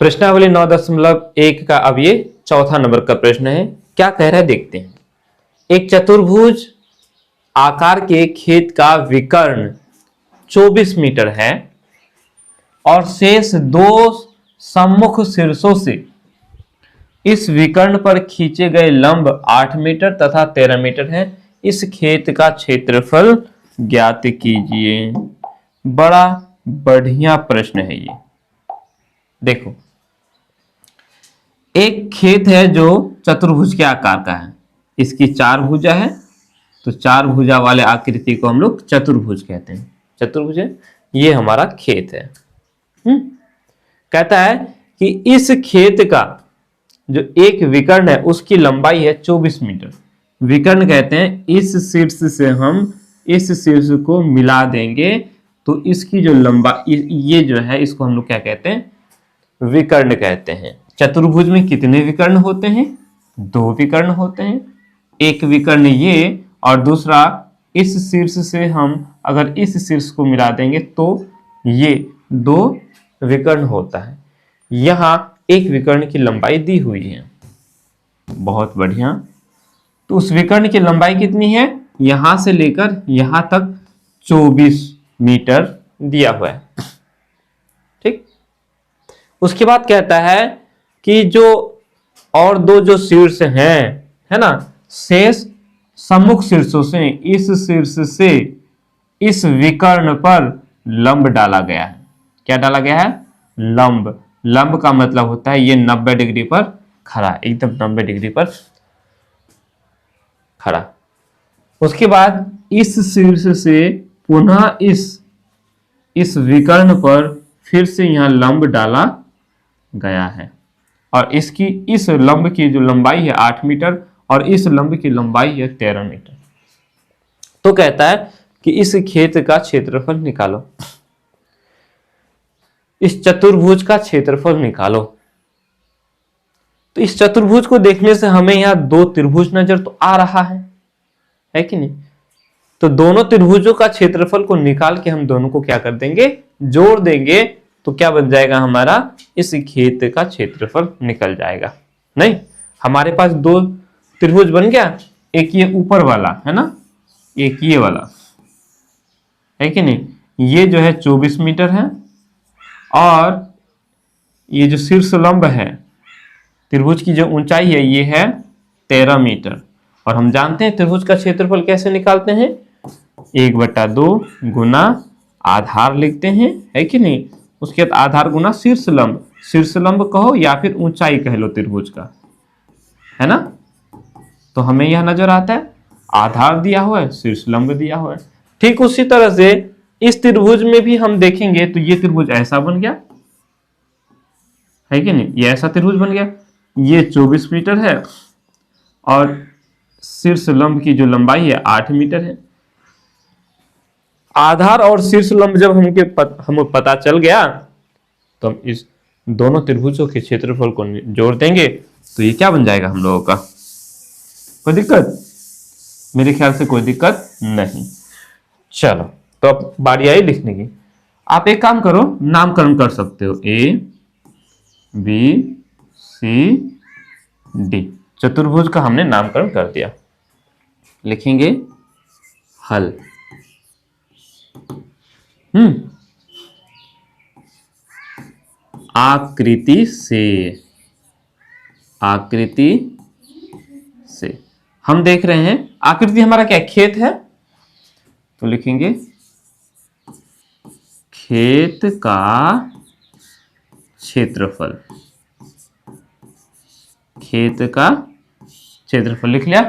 प्रश्नावली 9.1 का अब ये चौथा नंबर का प्रश्न है। क्या कह रहा है देखते हैं। एक चतुर्भुज आकार के खेत का विकर्ण 24 मीटर है और शेष दो सम्मुख शीर्षों से इस विकर्ण पर खींचे गए लंब 8 मीटर तथा 13 मीटर है। इस खेत का क्षेत्रफल ज्ञात कीजिए। बड़ा बढ़िया प्रश्न है ये। देखो, एक खेत है जो चतुर्भुज के आकार का है, इसकी 4 भुजा है, तो 4 भुजा वाले आकृति को हम लोग चतुर्भुज कहते हैं। चतुर्भुज है, ये हमारा खेत है। कहता है कि इस खेत का जो एक विकर्ण है उसकी लंबाई है 24 मीटर। विकर्ण कहते हैं इस शीर्ष से हम इस शीर्ष को मिला देंगे तो इसकी जो लंबाई, ये जो है इसको हम लोग क्या कहते हैं, विकर्ण कहते हैं। चतुर्भुज में कितने विकर्ण होते हैं? 2 विकर्ण होते हैं। एक विकर्ण ये और दूसरा इस शीर्ष से हम अगर इस शीर्ष को मिला देंगे तो ये 2 विकर्ण होता है। यहां एक विकर्ण की लंबाई दी हुई है। बहुत बढ़िया। तो उस विकर्ण की लंबाई कितनी है? यहां से लेकर यहां तक 24 मीटर दिया हुआ है। ठीक। उसके बाद कहता है कि जो और 2 जो शीर्ष हैं, है ना, शेष सम्मुख शीर्षों से इस शीर्ष से इस विकर्ण पर लंब डाला गया है। क्या डाला गया है? लंब। लंब का मतलब होता है ये 90 डिग्री पर खड़ा, एकदम 90 डिग्री पर खड़ा। उसके बाद इस शीर्ष से पुनः इस विकर्ण पर फिर से यहां लंब डाला गया है और इसकी इस लंब की जो लंबाई है 8 मीटर और इस लंब की लंबाई है 13 मीटर। तो कहता है कि इस खेत का क्षेत्रफल निकालो, इस चतुर्भुज का क्षेत्रफल निकालो। तो इस चतुर्भुज को देखने से हमें यहां 2 त्रिभुज नजर तो आ रहा है कि नहीं? तो दोनों त्रिभुजों का क्षेत्रफल को निकाल के हम दोनों को क्या कर देंगे, जोड़ देंगे, तो क्या बन जाएगा हमारा, इस खेत का क्षेत्रफल निकल जाएगा। नहीं, हमारे पास 2 त्रिभुज बन गया, एक ये ऊपर वाला है ना, एक ये वाला है कि नहीं। ये जो है 24 मीटर है और ये जो शीर्ष लंब है, त्रिभुज की जो ऊंचाई है ये है 13 मीटर। और हम जानते हैं त्रिभुज का क्षेत्रफल कैसे निकालते हैं, 1/2 गुना आधार लिखते हैं, है कि नहीं। उसके बाद आधार गुना शीर्ष लंब कहो या फिर ऊंचाई कह लो त्रिभुज का, है ना। तो हमें यह नजर आता है आधार दिया हुआ है, शीर्ष लंब दिया हुआ है। ठीक उसी तरह से इस त्रिभुज में भी हम देखेंगे तो ये त्रिभुज ऐसा बन गया, है कि नहीं, ये ऐसा त्रिभुज बन गया। ये 24 मीटर है और शीर्ष लंब की जो लंबाई है 8 मीटर है। आधार और शीर्ष लंब जब हमें पता चल गया तो हम इस दोनों त्रिभुजों के क्षेत्रफल को जोड़ देंगे तो ये क्या बन जाएगा हम लोगों का। कोई दिक्कत? मेरे ख्याल से कोई दिक्कत नहीं। चलो, तो अब बारी आई लिखने की। आप एक काम करो, नामकरण कर सकते हो, ABCD। चतुर्भुज का हमने नामकरण कर दिया। लिखेंगे हल। आकृति से हम देख रहे हैं आकृति हमारा क्या, खेत है, तो लिखेंगे खेत का क्षेत्रफल। खेत का क्षेत्रफल लिख लिया।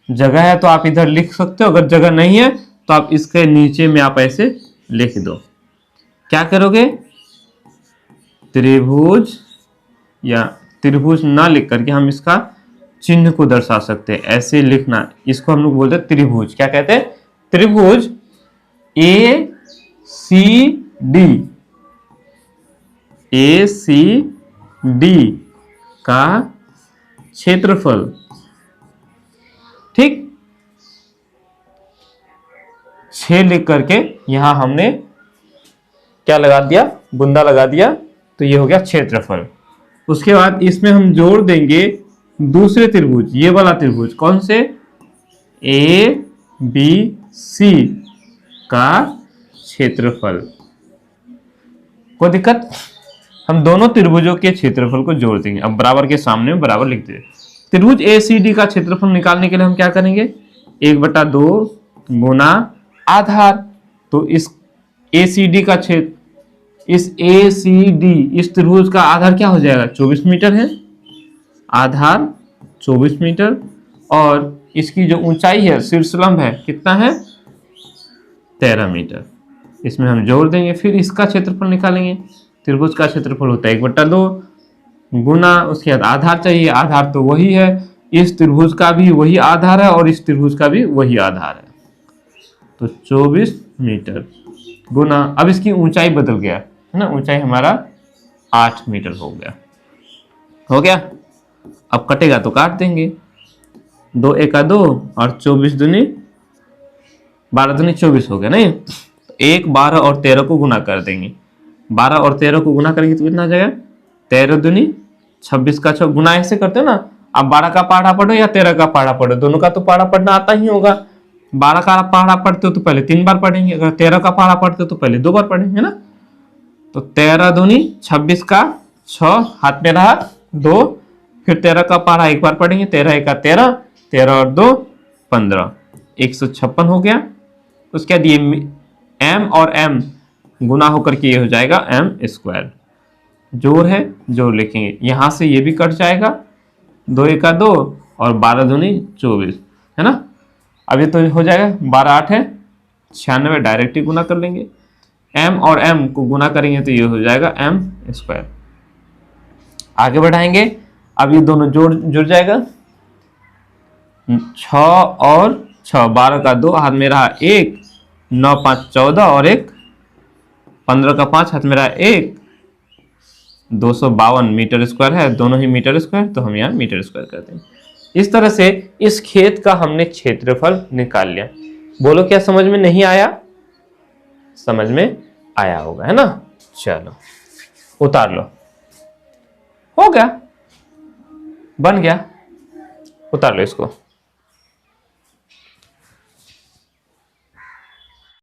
जगह है तो आप इधर लिख सकते हो, अगर जगह नहीं है तो आप इसके नीचे में आप ऐसे लिख दो। क्या करोगे, त्रिभुज या त्रिभुज ना लिख करके हम इसका चिन्ह को दर्शा सकते हैं, ऐसे लिखना। इसको हम लोग बोलते हैं त्रिभुज। क्या कहते हैं? त्रिभुज ACD का क्षेत्रफल। ठीक, 6 लिख करके यहां हमने क्या लगा दिया, बुंदा लगा दिया, तो ये हो गया क्षेत्रफल। उसके बाद इसमें हम जोड़ देंगे दूसरे त्रिभुज, ये वाला त्रिभुज, कौन से, ए बी सी का क्षेत्रफल। कोई दिक्कत? हम दोनों त्रिभुजों के क्षेत्रफल को जोड़ देंगे। अब बराबर के सामने बराबर लिख दे। त्रिभुज ए सी डी का क्षेत्रफल निकालने के लिए हम क्या करेंगे, 1/2 गुना आधार। तो इस ए सी डी का क्षेत्र, इस ए सी डी इस त्रिभुज का आधार क्या हो जाएगा, 24 मीटर है, आधार 24 मीटर, और इसकी जो ऊंचाई है शीर्षलंब है कितना है, 13 मीटर। इसमें हम जोड़ देंगे, फिर इसका क्षेत्रफल निकालेंगे। त्रिभुज का क्षेत्रफल होता है 1/2 गुना, उसके बाद आधार चाहिए, आधार तो वही है, इस त्रिभुज का भी वही आधार है और इस त्रिभुज का भी वही आधार है, तो 24 मीटर गुना, अब इसकी ऊंचाई बदल गया है ना, ऊंचाई हमारा 8 मीटर हो गया। हो गया? अब कटेगा तो काट देंगे, 2 एका 2 और 24 दूनी 12 दूनी 24 हो गया नहीं, 1 12 और 13 को गुना कर देंगे, 12 और 13 को गुना करेंगे तो कितना आ जाएगा, 13 दूनी 26 का 6 गुना ऐसे करते हो ना। अब 12 का पहाड़ा पढ़ो या 13 का पहाड़ा पढ़ो, दोनों का तो पहाड़ा पढ़ना आता ही होगा। 12 का पहाड़ा पढ़ते हो तो पहले 3 बार पढ़ेंगे, अगर 13 का पहाड़ा पढ़ते हो तो पहले 2 बार पढ़ेंगे ना। तो 13 दूनी 26 का 6 हाथ में रहा 2, फिर 13 का पहाड़ा 1 बार पढ़ेंगे, 13 एका 13, 13 और 2 15, 156 हो गया। उसके बाद ये m और m गुना होकर के ये हो जाएगा m²। जोड़ है, जोड़ लिखेंगे, यहां से ये भी कट जाएगा, 2 एका 2 और 12 दूनी 24 है ना। अब ये तो हो जाएगा, 12 8 है 96, डायरेक्ट ही गुना कर लेंगे, m और m को गुना करेंगे तो ये हो जाएगा m²। आगे बढ़ाएंगे, अब ये दोनों जुड़ जाएगा, 6 और 6, 12 का 2 हाथ में रहा 1, 9 5 14 और 1 15 का 5 हाथ में रहा 1, 252 मीटर स्क्वायर है, दोनों ही मीटर स्क्वायर, तो हम यहाँ मीटर स्क्वायर करते हैं। इस तरह से इस खेत का हमने क्षेत्रफल निकाल लिया। बोलो क्या समझ में नहीं आया? समझ में आया होगा, है ना। चलो उतार लो, हो गया, बन गया, उतार लो इसको।